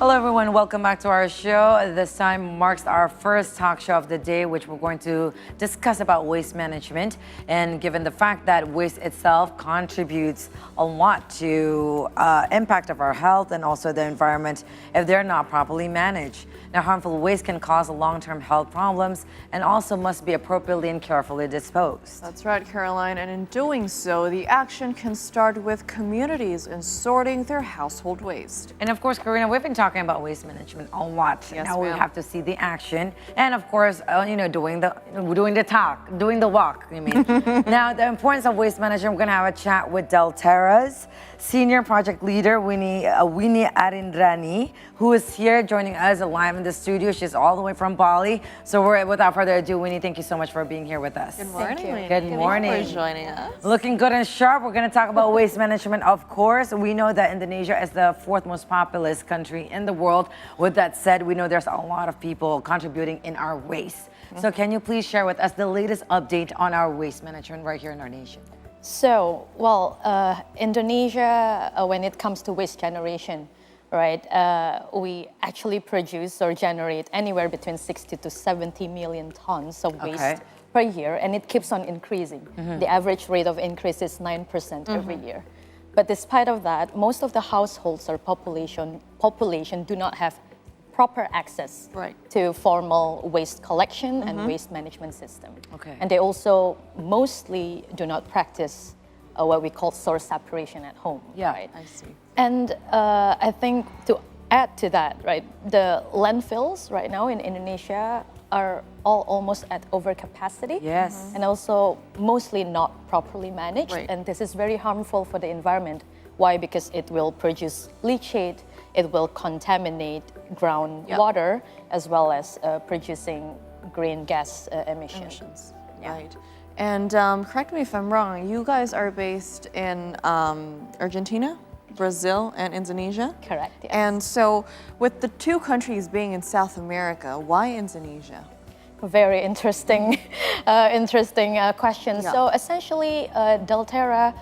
Hello everyone, welcome back to our show. This time marks our first talk show of the day, which we're going to discuss about waste management. And given the fact that waste itself contributes a lot to impact of our health and also the environment if they're not properly managed. Now, harmful waste can cause long-term health problems and also must be appropriately and carefully disposed. That's right, Caroline. And in doing so, the action can start with communities in sorting their household waste. And of course, Karina, we've been talking about waste management a lot. Yes, now we ma'am. have to see the action, and of course, doing the talk, doing the walk. I mean, now the importance of waste management. We're gonna have a chat with Delterra's senior project leader, Winny Arindrani, who is here joining us live in the studio. She's all the way from Bali. So without further ado, Winny, thank you so much for being here with us. Good morning. Thank you. Good morning. Thank you for joining us. Looking good and sharp. We're going to talk about waste management, of course. We know that Indonesia is the fourth most populous country in the world. With that said, we know there's a lot of people contributing in our waste. So can you please share with us the latest update on our waste management right here in our nation? So, Indonesia, when it comes to waste generation, right, we actually produce or generate anywhere between 60 to 70 million tons of waste per year, and it keeps on increasing. The average rate of increase is 9% every year. But despite of that, most of the households or population do not have proper access to formal waste collection and waste management system. Okay. And they also mostly do not practice what we call source separation at home. Yeah, right? I see. And I think to add to that, right, the landfills right now in Indonesia are all almost at overcapacity. Yes. And also mostly not properly managed. Right. And this is very harmful for the environment. Why? Because it will produce leachate, it will contaminate groundwater, as well as producing green gas emissions. Right. And correct me if I'm wrong, you guys are based in Argentina, Brazil, and Indonesia? Correct, yes. And so with the two countries being in South America, why Indonesia? Very interesting, question. Yeah. So essentially, Delterra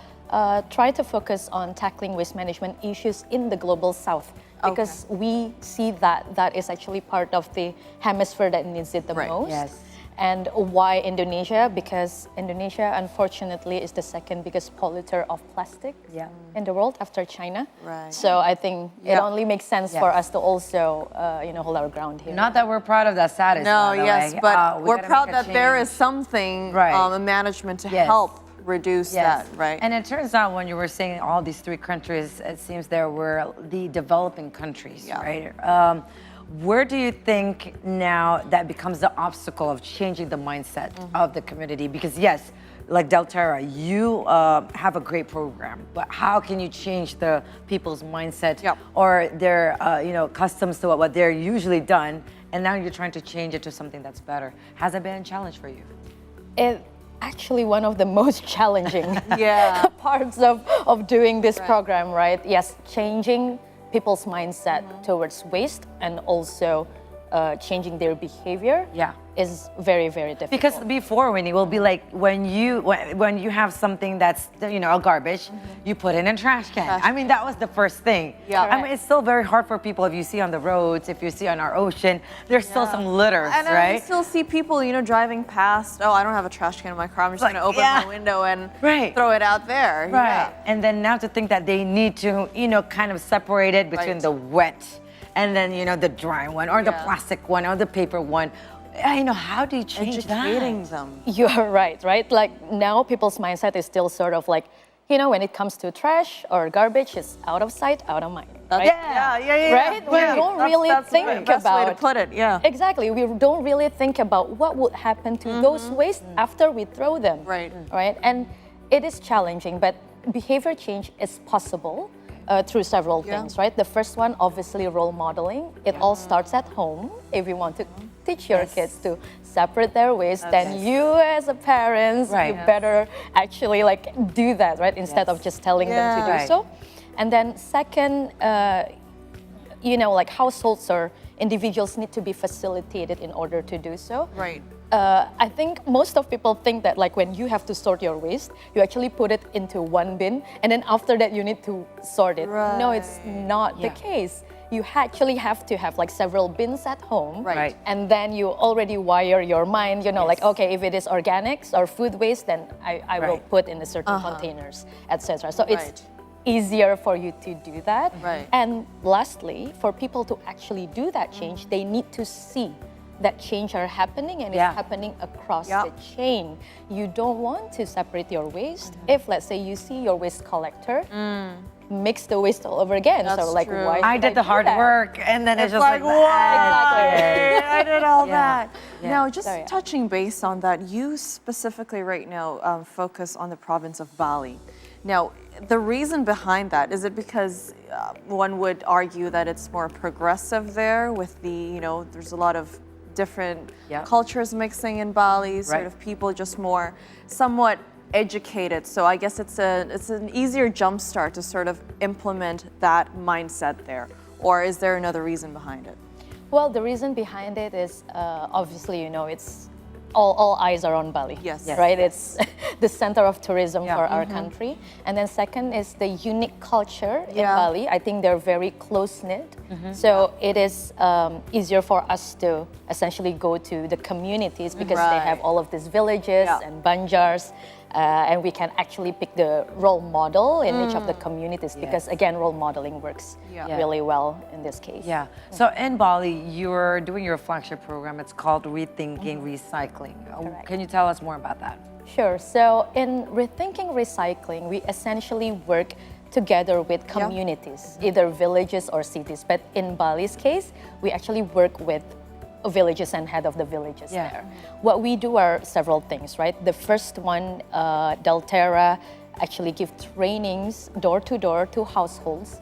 try to focus on tackling waste management issues in the global south, because we see that that is actually part of the hemisphere that needs it the most. Yes. And why Indonesia? Because Indonesia, unfortunately, is the second biggest polluter of plastic in the world after China. Right. So I think it only makes sense for us to also, hold our ground here. Not that we're proud of that status. No, by the yes, way. but We we're gotta proud make a that there change. is something, Right. a management to Yes. help reduce that, right? And it turns out when you were saying all these three countries, it seems there were the developing countries, right? Where do you think now that becomes the obstacle of changing the mindset of the community? Because yes, like Delterra, you have a great program, but how can you change the people's mindset or their customs to what they're usually done, and now you're trying to change it to something that's better? Has it been a challenge for you? It actually one of the most challenging Yeah. parts of doing this program, right? Yes, changing people's mindset towards waste and also changing their behavior is very, very difficult. Because before, Winnie, will be like when you have something that's a garbage, you put it in a trash can. I mean, that was the first thing. Yeah. I mean, it's still very hard for people. If you see on the roads, if you see on our ocean, there's still some litters, And right? I still see people, driving past. Oh, I don't have a trash can in my car. I'm just going to open my window and throw it out there. Right. And then now to think that they need to, kind of separate it between the wet and then, the dry one or the plastic one or the paper one. How do you change Educating that? them. You're right? Like now people's mindset is still sort of like, when it comes to trash or garbage, it's out of sight, out of mind. Right? Right? We don't really think the best about way to put it, Exactly. We don't really think about what would happen to those waste after we throw them. Right. Right? And it is challenging, but behavior change is possible through several things, right? The first one, obviously, role modeling. It all starts at home. If you want to teach your kids to separate their waste, then you as a parents, you better actually do that, right? Instead of just telling them to do so. And then second, households or individuals need to be facilitated in order to do so. Right. I think most of people think that like when you have to sort your waste, you actually put it into one bin and then after that you need to sort it. No, it's not the case. You actually have to have like several bins at home. Right. And then you already wire your mind, you know, like, okay, if it is organics or food waste, then I will put in the certain containers, etc. So it's easier for you to do that. Right. And lastly, for people to actually do that change, they need to see that change are happening and it's happening across the chain. You don't want to separate your waste. If let's say you see your waste collector mix the waste all over again. That's so like true. why I should did the do hard that? work, and then it's just like, what? Exactly. I did all that. Yeah. Now, just So, yeah. touching base on that, you specifically right now focus on the province of Bali. Now, the reason behind that, is it because one would argue that it's more progressive there with the, you know, there's a lot of different cultures mixing in Bali, sort of people just more somewhat educated. So I guess it's an easier jumpstart to sort of implement that mindset there. Or is there another reason behind it? Well, the reason behind it is obviously, you know, it's all eyes are on Bali. Yes. Right? It's the center of tourism for our country. And then second is the unique culture in Bali. I think they're very close-knit. So it is easier for us to essentially go to the communities because they have all of these villages and banjars. And we can actually pick the role model in each of the communities because again, role modeling works really well in this case. Yeah. So in Bali, you're doing your flagship program. It's called Rethinking Recycling. Can you tell us more about that? Sure. So in Rethinking Recycling, we essentially work together with communities, either villages or cities. But in Bali's case, we actually work with villages and head of the villages there. What we do are several things, right? The first one, Delterra actually give trainings door to door to households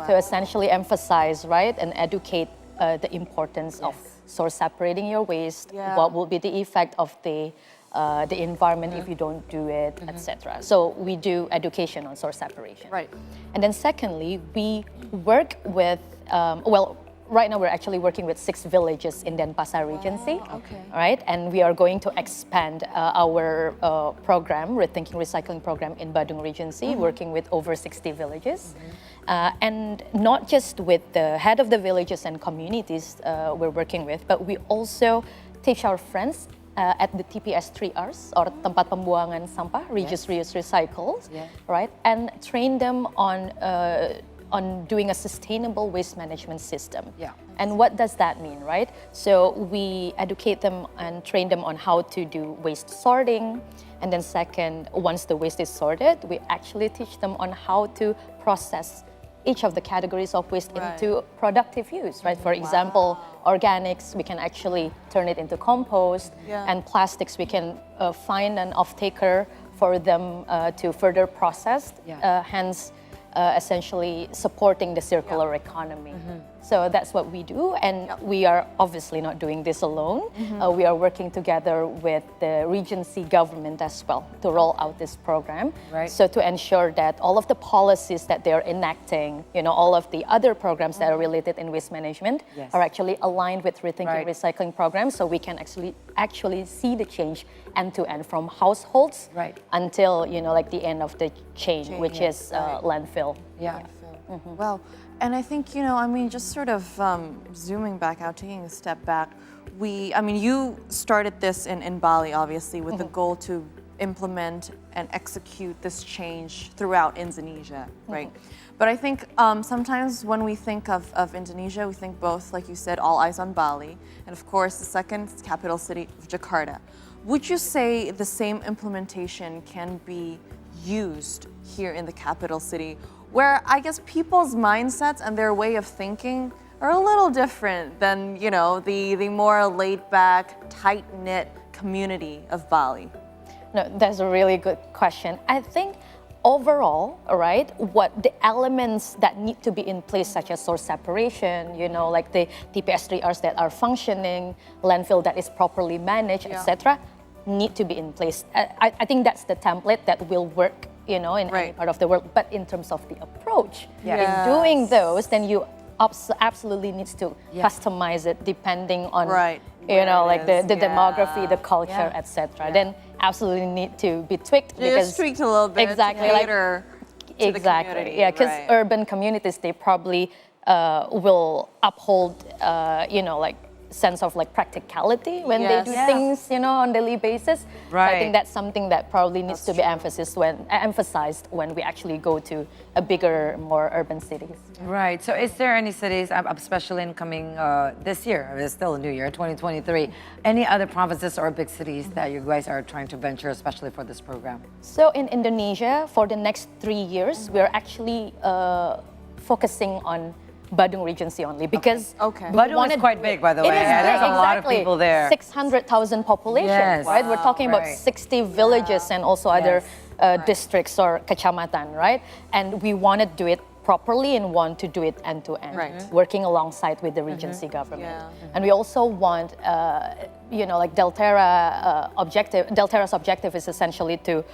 to essentially emphasize, right, and educate the importance of source separating your waste, what will be the effect of the environment if you don't do it, etc. So we do education on source separation. Right. And then secondly, we work with, right now we're actually working with 6 villages in Denpasar Regency, right? And we are going to expand our program, Rethinking Recycling program in Badung Regency, working with over 60 villages. And not just with the head of the villages and communities we're working with, but we also teach our friends at the TPS 3Rs, or Tempat Pembuangan Sampah, Reduce, Reuse, Recycle, right? And train them on doing a sustainable waste management system. And what does that mean, right? So we educate them and train them on how to do waste sorting. And then second, once the waste is sorted, we actually teach them on how to process each of the categories of waste into productive use, right? For example, organics, we can actually turn it into compost, and plastics, we can find an off-taker for them to further process, hence essentially supporting the circular economy. So that's what we do, and we are obviously not doing this alone. We are working together with the Regency government as well to roll out this program. So to ensure that all of the policies that they're enacting, you know, all of the other programs that are related in waste management are actually aligned with Rethinking Recycling programs, so we can actually see the change end to end from households until, you know, like the end of the chain, which is landfill. Well, and I think, you know, I mean, just sort of zooming back out, taking a step back, you started this in Bali, obviously, with the goal to implement and execute this change throughout Indonesia, right? But I think sometimes when we think of Indonesia, we think both, like you said, all eyes on Bali, and of course, the second capital city of Jakarta. Would you say the same implementation can be used here in the capital city, where I guess people's mindsets and their way of thinking are a little different than, you know, the more laid-back, tight-knit community of Bali? No, that's a really good question. I think overall, right, what the elements that need to be in place, such as source separation, you know, like the TPS 3Rs that are functioning, landfill that is properly managed, etc., need to be in place. I think that's the template that will work, you know, in any part of the world. But in terms of the approach, in doing those, then you absolutely needs to customize it depending on you know, like it is, the demography, the culture, Yeah. etc., then absolutely need to be tweaked Just tweaked a little bit exactly to like cater to the exactly, community, yeah, because right. urban communities, they probably will uphold, you know, like sense of like practicality when they do Yes. things, you know, on daily basis. So I Right. think that's something that probably needs to be emphasized when we actually go to a bigger, more urban cities. Right. So, is there any cities, especially in coming this year? It's still a new year, 2023. Any other provinces or big cities that you guys are trying to venture, especially for this program? So in Indonesia, for the next 3 years, we're actually focusing on Badung Regency only because Okay. we Badung is wanna quite do big, it. by the It way. is Yeah, there's big, a lot of exactly. people there. 600,000 population, Yes. right? We're talking about Right. 60 villages and also other districts or kecamatan, right? And we want to do it properly and want to do it end to end, Right. working alongside with the Regency government. Yeah. And we also want, you know, like Delterra's objective is essentially to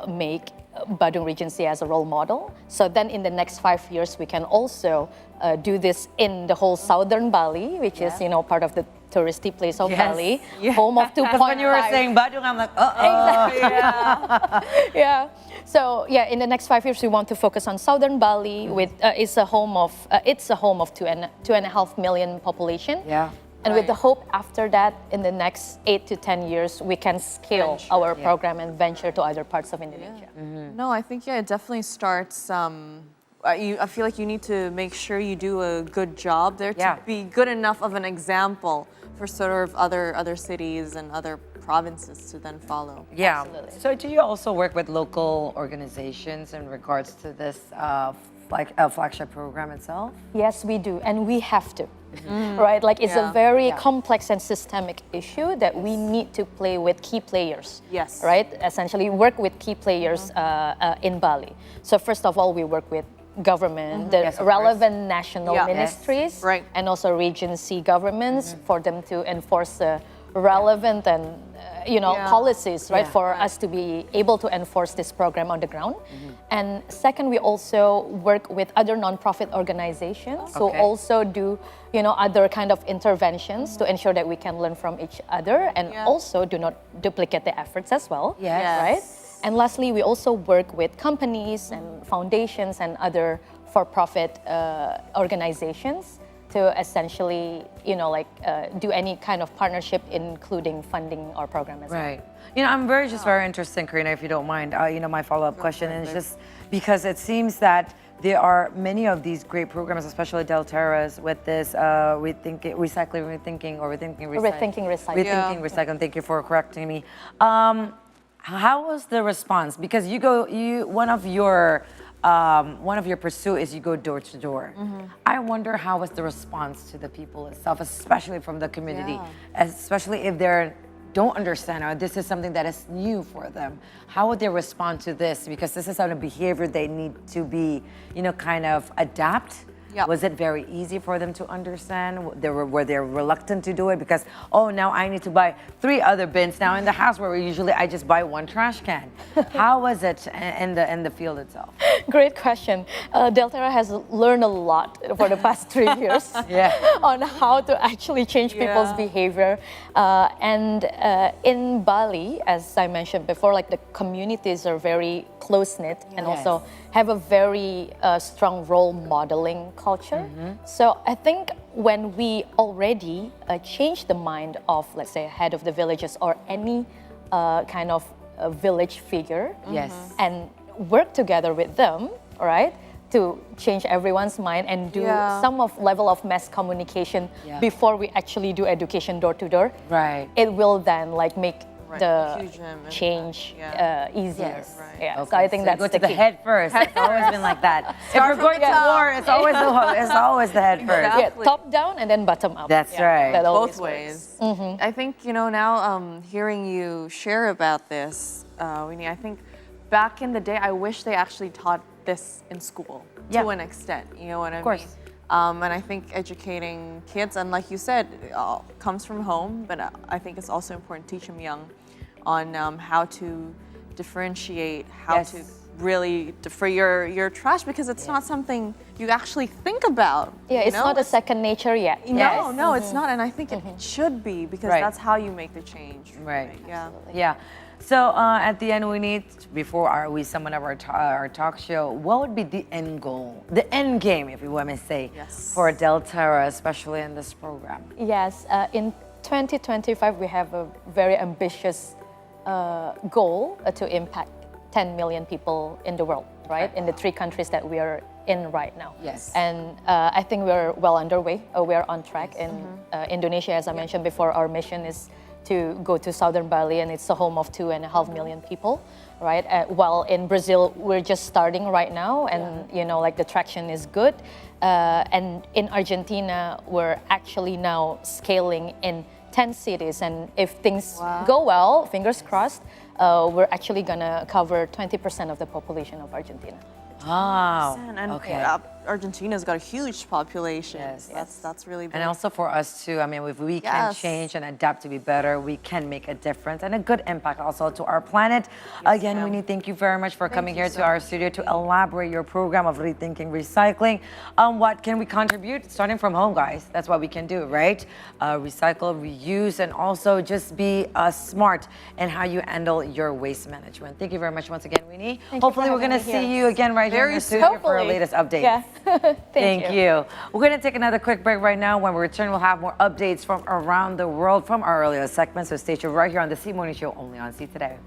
make Badung Regency as a role model. So then in the next 5 years, we can also do this in the whole southern Bali, which is, you know, part of the touristy place of Yes. Bali, home of 2.5. When you were saying Badung, I'm like, Exactly. Yeah. So yeah, in the next 5 years, we want to focus on southern Bali. With it's a home of 2.5 million population. Yeah. And with the hope after that, in the next 8 to 10 years, we can scale our program and venture to other parts of Indonesia. No, I think it definitely starts. I feel like you need to make sure you do a good job there to be good enough of an example for sort of other cities and other provinces to then follow. Yeah. Absolutely. So, do you also work with local organizations in regards to this flagship program itself? Yes, we do, and we have to. Right? Like it's a very complex and systemic issue that we need to play with key players. Yes. Right? Essentially, work with key players in Bali. So first of all, we work with government, the Yes, of relevant national Yeah. ministries, Right. and also regency governments for them to enforce the relevant and you know policies, right, for us to be able to enforce this program on the ground. And second, we also work with other nonprofit organizations who also do, you know, other kind of interventions to ensure that we can learn from each other and also do not duplicate the efforts as well. Yes. Right? And lastly, we also work with companies and foundations and other for-profit organizations to essentially, you know, like do any kind of partnership, including funding our program as well. Right. You know, I'm very interested, Karina, if you don't mind. You know, my follow-up question is just because it seems that there are many of these great programs, especially Delterra's, with this Rethinking Recycling. Rethinking Recycling. Thank you for correcting me. How was the response? Because one of your pursuit is you go door to door. I wonder how was the response to the people itself, especially from the community, especially if they don't understand or this is something that is new for them. How would they respond to this? Because this is a behavior they need to be, you know, kind of adapt. Yep. Was it very easy for them to understand? Were they reluctant to do it because, oh, now I need to buy 3 other bins now in the house where usually I just buy 1 trash can. How was it in the field itself? Great question. Delterra has learned a lot for the past 3 years on how to actually change people's behavior. And in Bali, as I mentioned before, like the communities are very close-knit and also have a very strong role modeling culture. So I think when we already change the mind of, let's say, a head of the villages or any kind of village figure, and work together with them, right, to change everyone's mind and do some level of mass communication before we actually do education door to door. Right. It will then like make the huge change easier. Yes. Yeah. Okay, So I think that's go the to the key. head first. It's always been like that. If we're going to war, it's always the head first. Yeah, top down and then bottom up. That's right. That always Both works. ways. I think, you know, now hearing you share about this, Winnie, I think back in the day, I wish they actually taught this in school to an extent. You know what I mean? Of course. And I think educating kids, and like you said, it all comes from home, but I think it's also important to teach them young on how to differentiate, how to really for your trash because it's not something you actually think about. Yeah, you it's know? not a second nature yet. No, no, it's not, and I think it should be because Right. that's how you make the change. Right. Yeah. Yeah. So at the end, we need, before we summon up our talk show, what would be the end goal, the end game, if you want to say, Yes. for Delterra, especially in this program? Yes, in 2025, we have a very ambitious goal to impact 10 million people in the world, right? In the 3 countries that we are in right now. Yes. And I think we're well underway. We're on track. In Indonesia, as I mentioned before, our mission is to go to southern Bali, and it's the home of 2.5 million people, right? While in Brazil, we're just starting right now, and you know, like the traction is good. And in Argentina, we're actually now scaling in 10 cities, and if things go well, fingers crossed, we're actually gonna cover 20% of the population of Argentina. Wow. And okay. Argentina's got a huge population. Yes. That's really big. And also for us too, I mean, if we can Yes. change and adapt to be better, we can make a difference and a good impact also to our planet. Again, ma'am. Winnie, thank you very much for coming you here so to our studio to elaborate your program of Rethinking Recycling. What can we contribute? Starting from home, guys. That's what we can do, right? Recycle, reuse, and also just be smart in how you handle your waste management. Thank you very much once again, Winnie. Thank you Hopefully for we're going to having me see here. you again right here in the studio for our latest updates. Yeah. Thank you. We're going to take another quick break right now. When we return, we'll have more updates from around the world from our earlier segments. So stay tuned right here on the C Morning Show, only on C Today.